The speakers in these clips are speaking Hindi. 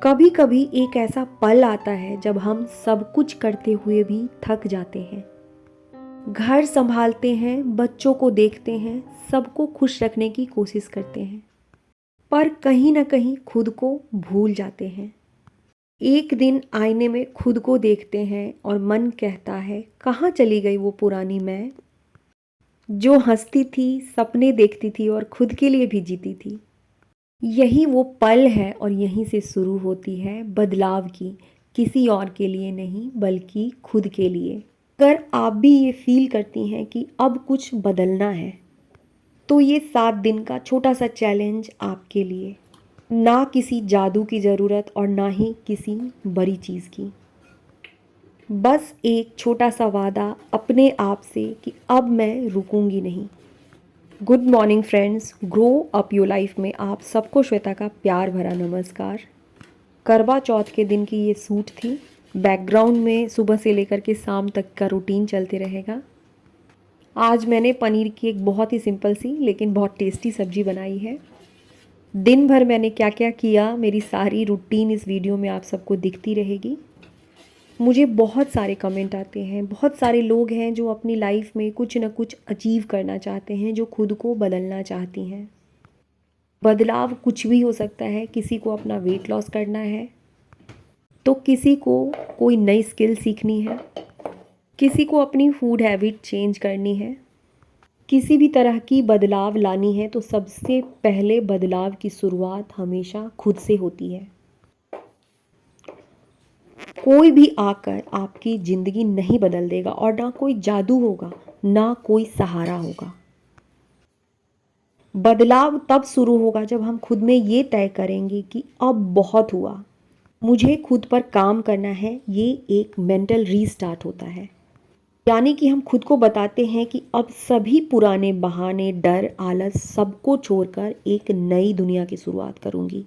कभी कभी एक ऐसा पल आता है जब हम सब कुछ करते हुए भी थक जाते हैं। घर संभालते हैं, बच्चों को देखते हैं, सबको खुश रखने की कोशिश करते हैं, पर कहीं ना कहीं खुद को भूल जाते हैं। एक दिन आईने में खुद को देखते हैं और मन कहता है, कहाँ चली गई वो पुरानी मैं, जो हंसती थी, सपने देखती थी और खुद के लिए भी जीती थी। यही वो पल है और यहीं से शुरू होती है बदलाव की, किसी और के लिए नहीं बल्कि खुद के लिए। अगर आप भी ये फील करती हैं कि अब कुछ बदलना है, तो ये 7 दिन का छोटा सा चैलेंज आपके लिए। ना किसी जादू की ज़रूरत और ना ही किसी बड़ी चीज़ की, बस एक छोटा सा वादा अपने आप से कि अब मैं रुकूंगी नहीं। Good morning friends, grow up your life में आप सबको श्वेता का प्यार भरा नमस्कार। करवा चौथ के दिन की ये सूट थी। बैकग्राउंड में सुबह से लेकर के शाम तक का रूटीन चलते रहेगा। आज मैंने पनीर की एक बहुत ही सिंपल सी लेकिन बहुत टेस्टी सब्जी बनाई है। दिन भर मैंने क्या क्या किया, मेरी सारी रूटीन इस वीडियो में आप सबको दिखती रहेगी। मुझे बहुत सारे कमेंट आते हैं, बहुत सारे लोग हैं जो अपनी लाइफ में कुछ ना कुछ अचीव करना चाहते हैं, जो खुद को बदलना चाहती हैं। बदलाव कुछ भी हो सकता है। किसी को अपना वेट लॉस करना है, तो किसी को कोई नई स्किल सीखनी है, किसी को अपनी फूड हैबिट चेंज करनी है। किसी भी तरह की बदलाव लानी है तो सबसे पहले बदलाव की शुरुआत हमेशा खुद से होती है। कोई भी आकर आपकी ज़िंदगी नहीं बदल देगा और ना कोई जादू होगा, ना कोई सहारा होगा। बदलाव तब शुरू होगा जब हम खुद में ये तय करेंगे कि अब बहुत हुआ, मुझे खुद पर काम करना है। ये एक मेंटल रीस्टार्ट होता है, यानी कि हम खुद को बताते हैं कि अब सभी पुराने बहाने, डर, आलस सबको छोड़कर एक नई दुनिया की शुरुआत करूंगी।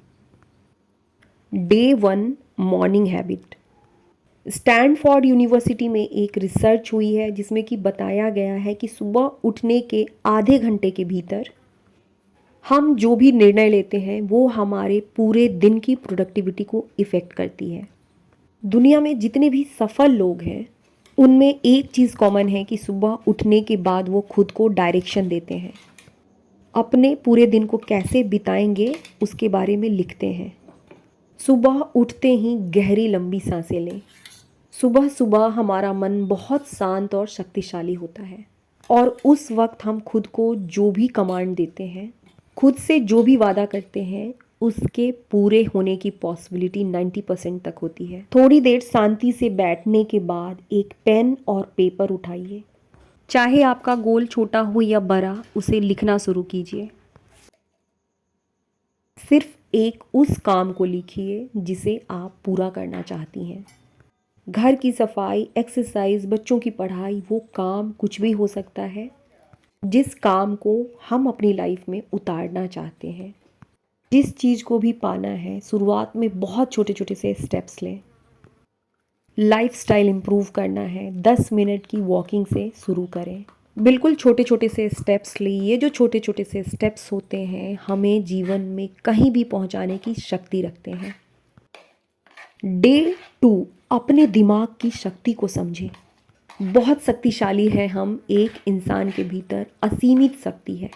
Day 1 morning habit. Stanford university में एक रिसर्च हुई है जिसमें कि बताया गया है कि सुबह उठने के आधे घंटे के भीतर हम जो भी निर्णय लेते हैं वो हमारे पूरे दिन की प्रोडक्टिविटी को इफ़ेक्ट करती है। दुनिया में जितने भी सफल लोग हैं उनमें एक चीज़ कॉमन है कि सुबह उठने के बाद वो खुद को डायरेक्शन देते हैं। अपने पूरे दिन को कैसे बिताएंगे उसके बारे में लिखते हैं। सुबह उठते ही गहरी लंबी सांसें लें। सुबह सुबह हमारा मन बहुत शांत और शक्तिशाली होता है और उस वक्त हम खुद को जो भी कमांड देते हैं, खुद से जो भी वादा करते हैं, उसके पूरे होने की पॉसिबिलिटी 90% तक होती है। थोड़ी देर शांति से बैठने के बाद एक पेन और पेपर उठाइए। चाहे आपका गोल छोटा हो या बड़ा, उसे लिखना शुरू कीजिए। सिर्फ एक उस काम को लिखिए जिसे आप पूरा करना चाहती हैं। घर की सफाई, एक्सरसाइज, बच्चों की पढ़ाई, वो काम कुछ भी हो सकता है जिस काम को हम अपनी लाइफ में उतारना चाहते हैं। जिस चीज़ को भी पाना है, शुरुआत में बहुत छोटे छोटे से स्टेप्स लें। लाइफस्टाइल इम्प्रूव करना है, 10 मिनट की वॉकिंग से शुरू करें। बिल्कुल छोटे छोटे से स्टेप्स लिए। ये जो छोटे छोटे से स्टेप्स होते हैं हमें जीवन में कहीं भी पहुंचाने की शक्ति रखते हैं। डे 2, अपने दिमाग की शक्ति को समझें। बहुत शक्तिशाली है हम। एक इंसान के भीतर असीमित शक्ति है।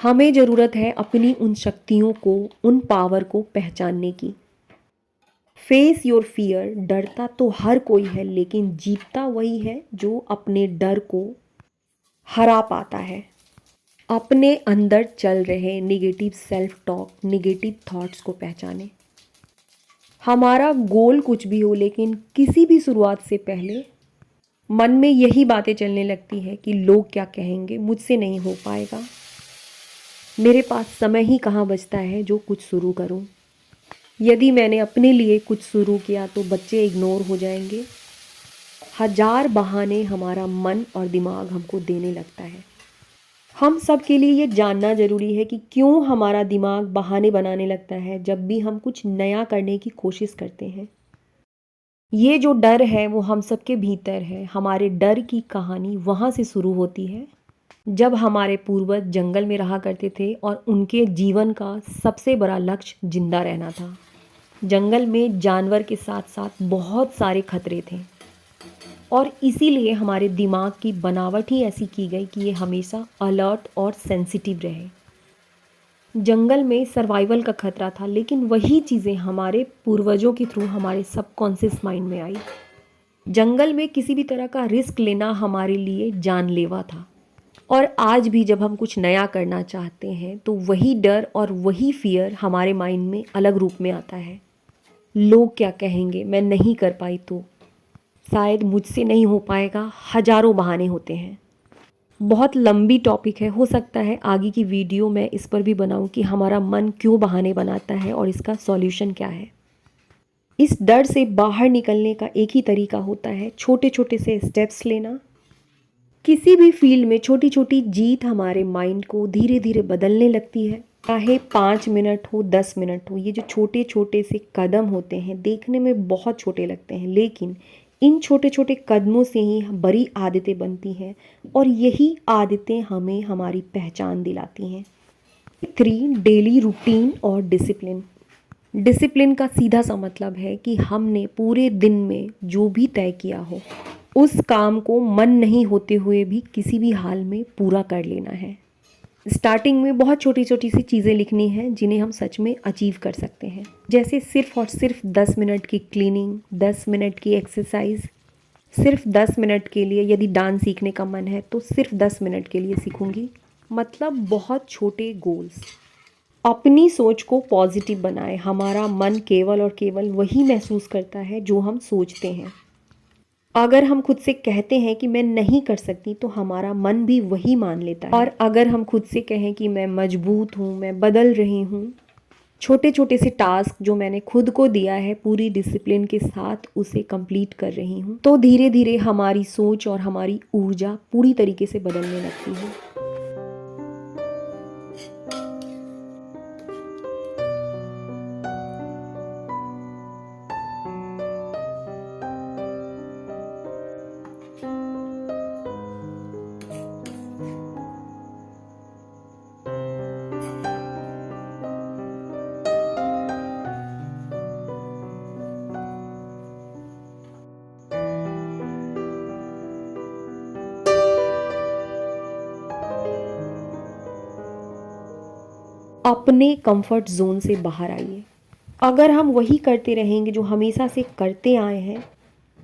हमें ज़रूरत है अपनी उन शक्तियों को, उन पावर को पहचानने की। Face your fear. डरता तो हर कोई है, लेकिन जीतता वही है जो अपने डर को हरा पाता है। अपने अंदर चल रहे negative self talk, negative thoughts को पहचानें। हमारा गोल कुछ भी हो, लेकिन किसी भी शुरुआत से पहले मन में यही बातें चलने लगती है कि लोग क्या कहेंगे, मुझसे नहीं हो पाएगा, मेरे पास समय ही कहाँ बचता है जो कुछ शुरू करूं। यदि मैंने अपने लिए कुछ शुरू किया तो बच्चे इग्नोर हो जाएंगे। हजार बहाने हमारा मन और दिमाग हमको देने लगता है। हम सब के लिए ये जानना ज़रूरी है कि क्यों हमारा दिमाग बहाने बनाने लगता है जब भी हम कुछ नया करने की कोशिश करते हैं। ये जो डर है वो हम सबके भीतर है। हमारे डर की कहानी वहाँ से शुरू होती है जब हमारे पूर्वज जंगल में रहा करते थे और उनके जीवन का सबसे बड़ा लक्ष्य जिंदा रहना था। जंगल में जानवर के साथ साथ बहुत सारे खतरे थे और इसीलिए हमारे दिमाग की बनावट ही ऐसी की गई कि ये हमेशा अलर्ट और सेंसिटिव रहे। जंगल में सर्वाइवल का खतरा था, लेकिन वही चीज़ें हमारे पूर्वजों के थ्रू हमारे सबकॉन्शियस माइंड में आई। जंगल में किसी भी तरह का रिस्क लेना हमारे लिए जानलेवा था और आज भी जब हम कुछ नया करना चाहते हैं तो वही डर और वही फियर हमारे माइंड में अलग रूप में आता है। लोग क्या कहेंगे, मैं नहीं कर पाई तो, शायद मुझसे नहीं हो पाएगा, हजारों बहाने होते हैं। बहुत लंबी टॉपिक है, हो सकता है आगे की वीडियो मैं इस पर भी बनाऊं कि हमारा मन क्यों बहाने बनाता है और इसका सॉल्यूशन क्या है। इस डर से बाहर निकलने का एक ही तरीका होता है, छोटे छोटे से स्टेप्स लेना। किसी भी फील्ड में छोटी छोटी जीत हमारे माइंड को धीरे धीरे बदलने लगती है। चाहे 5 मिनट हो, 10 मिनट हो, ये जो छोटे छोटे से कदम होते हैं देखने में बहुत छोटे लगते हैं, लेकिन इन छोटे छोटे कदमों से ही बड़ी आदतें बनती हैं और यही आदतें हमें हमारी पहचान दिलाती हैं। 3 डेली रूटीन और डिसिप्लिन। डिसिप्लिन का सीधा सा मतलब है कि हमने पूरे दिन में जो भी तय किया हो उस काम को मन नहीं होते हुए भी किसी भी हाल में पूरा कर लेना है। स्टार्टिंग में बहुत छोटी छोटी सी चीज़ें लिखनी हैं जिन्हें हम सच में अचीव कर सकते हैं, जैसे सिर्फ और सिर्फ 10 मिनट की क्लीनिंग, 10 मिनट की एक्सरसाइज, सिर्फ 10 मिनट के लिए। यदि डांस सीखने का मन है तो सिर्फ 10 मिनट के लिए सीखूंगी। मतलब बहुत छोटे गोल्स। अपनी सोच को पॉजिटिव बनाएं। हमारा मन केवल और केवल वही महसूस करता है जो हम सोचते हैं। अगर हम खुद से कहते हैं कि मैं नहीं कर सकती तो हमारा मन भी वही मान लेता है, और अगर हम खुद से कहें कि मैं मजबूत हूँ, मैं बदल रही हूँ, छोटे छोटे से टास्क जो मैंने खुद को दिया है पूरी डिसिप्लिन के साथ उसे कंप्लीट कर रही हूँ, तो धीरे धीरे हमारी सोच और हमारी ऊर्जा पूरी तरीके से बदलने लगती है। अपने कंफर्ट जोन से बाहर आइए। अगर हम वही करते रहेंगे जो हमेशा से करते आए हैं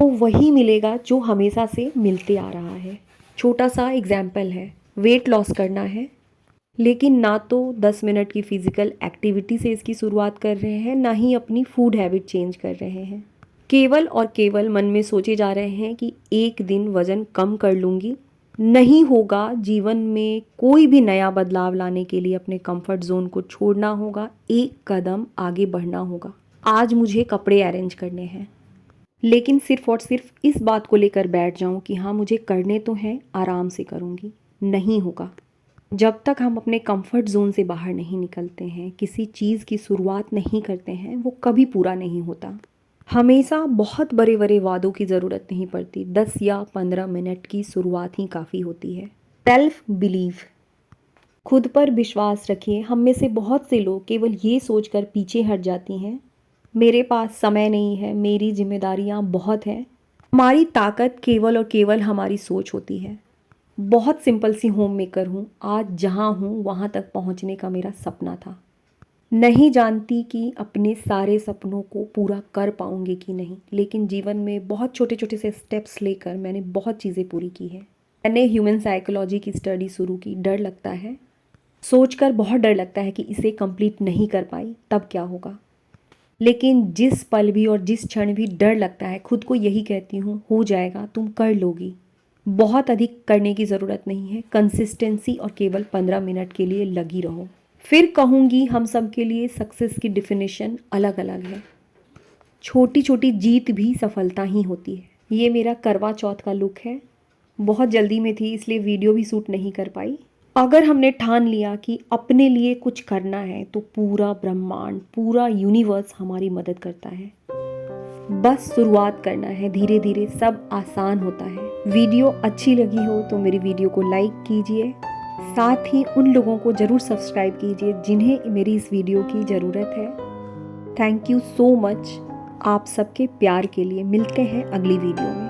तो वही मिलेगा जो हमेशा से मिलते आ रहा है। छोटा सा एग्जाम्पल है, वेट लॉस करना है, लेकिन ना तो 10 मिनट की फिजिकल एक्टिविटी से इसकी शुरुआत कर रहे हैं, ना ही अपनी फूड हैबिट चेंज कर रहे हैं। केवल और केवल मन में सोचे जा रहे हैं कि एक दिन वज़न कम कर लूँगी। नहीं होगा। जीवन में कोई भी नया बदलाव लाने के लिए अपने कंफर्ट जोन को छोड़ना होगा, एक कदम आगे बढ़ना होगा। आज मुझे कपड़े अरेंज करने हैं, लेकिन सिर्फ और सिर्फ इस बात को लेकर बैठ जाऊं कि हाँ मुझे करने तो हैं, आराम से करूँगी, नहीं होगा। जब तक हम अपने कंफर्ट जोन से बाहर नहीं निकलते हैं, किसी चीज़ की शुरुआत नहीं करते हैं, वो कभी पूरा नहीं होता। हमेशा बहुत बड़े बड़े वादों की ज़रूरत नहीं पड़ती, 10 या 15 मिनट की शुरुआत ही काफ़ी होती है। सेल्फ बिलीव, खुद पर विश्वास रखिए। हम में से बहुत से लोग केवल ये सोचकर पीछे हट जाती हैं, मेरे पास समय नहीं है, मेरी जिम्मेदारियाँ बहुत हैं। हमारी ताकत केवल और केवल हमारी सोच होती है। बहुत सिंपल सी होम मेकर हूँ, आज जहाँ हूँ वहाँ तक पहुँचने का मेरा सपना था। नहीं जानती कि अपने सारे सपनों को पूरा कर पाऊंगी कि नहीं, लेकिन जीवन में बहुत छोटे छोटे से स्टेप्स लेकर मैंने बहुत चीज़ें पूरी की हैं। मैंने ह्यूमन साइकोलॉजी की स्टडी शुरू की। डर लगता है, सोचकर बहुत डर लगता है कि इसे कंप्लीट नहीं कर पाई तब क्या होगा, लेकिन जिस पल भी और जिस क्षण भी डर लगता है खुद को यही कहती हूँ, हो जाएगा, तुम कर लोगी। बहुत अधिक करने की ज़रूरत नहीं है, कंसिस्टेंसी और केवल 15 मिनट के लिए लगी रहो। फिर कहूँगी हम सब के लिए सक्सेस की डिफिनेशन अलग अलग है। छोटी छोटी जीत भी सफलता ही होती है। ये मेरा करवा चौथ का लुक है। बहुत जल्दी में थी इसलिए वीडियो भी शूट नहीं कर पाई। अगर हमने ठान लिया कि अपने लिए कुछ करना है तो पूरा ब्रह्मांड, पूरा यूनिवर्स हमारी मदद करता है। बस शुरुआत करना है, धीरे धीरे सब आसान होता है। वीडियो अच्छी लगी हो तो मेरी वीडियो को लाइक कीजिए, साथ ही उन लोगों को ज़रूर सब्सक्राइब कीजिए जिन्हें मेरी इस वीडियो की ज़रूरत है। थैंक यू सो मच आप सबके प्यार के लिए। मिलते हैं अगली वीडियो में।